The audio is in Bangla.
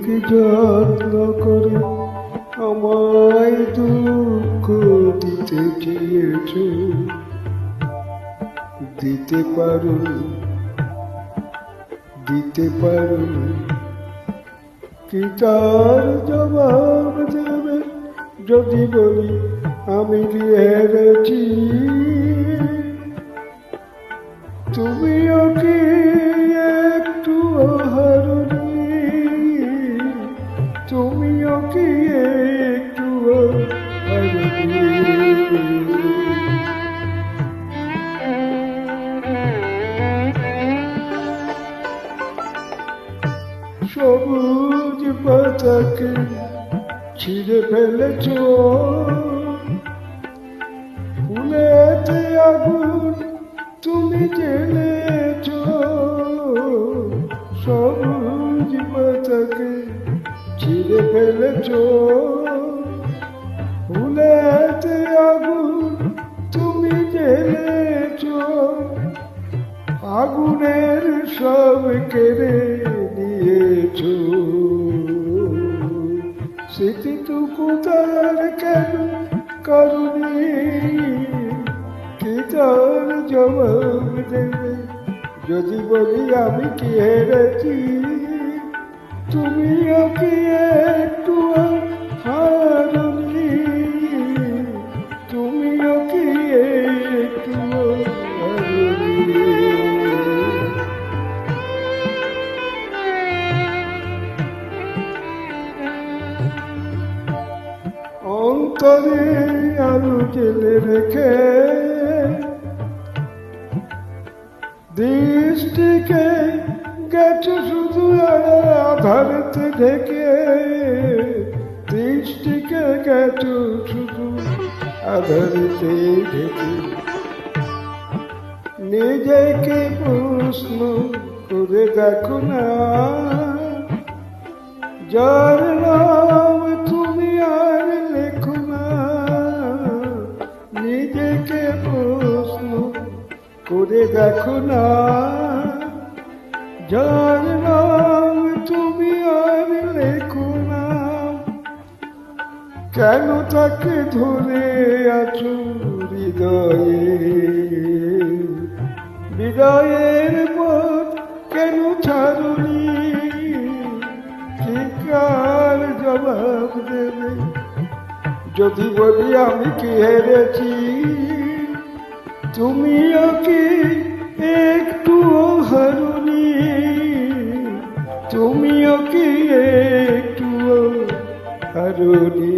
কি যত্ন করে আমায় দুঃখ দিতে চেয়েছ, দিতে পারো কি তার জবাব দেবে যদি বলি আমি কি হেরেছি? তুমিও কি একটু হারনি? তুমিও কি একটু হারনি? সবুজ পাতাকে ছিঁড়ে ফেলেছ, ফুলেতে আগুন তুমি জ্বেলেছ। সবুজ পাতাকে ছিঁড়ে ফেলেছ, ফুলেতে আগুন তুমি জ্বেলেছ। আগুনের সব কেড়ে নিয়েছ, স্মৃতিটুকু তার কেন করুনি? কি তার জবাব দেবে যদি বলি আমি কি হেরেছি? তুমিও কি একটু হারনি? তুমিও কি একটু হারনি? অন্তরে আলো জেলে রেখে দৃষ্টিকে গেছো শুধু আধারেতে ঢেকে। দৃষ্টিকে গেছো শুধু আধারেতে ঢেকে। নিজেকে প্রশ্ন করে দেখো না, যার নাম তুমি আর লেখো না। নিজেকে প্রশ্ন করে দেখো না, যার নাম তুমি আর লেখো না। কেন তাকে ধরে আছো হৃদয়ে? হৃদয়ের পথ কেন ছাড়নি? কার জবাব দেবে যদি বলি আমি কি হেরেছি? তুমিও কি একটু হারনি? তুমিও কি একটু হারনি?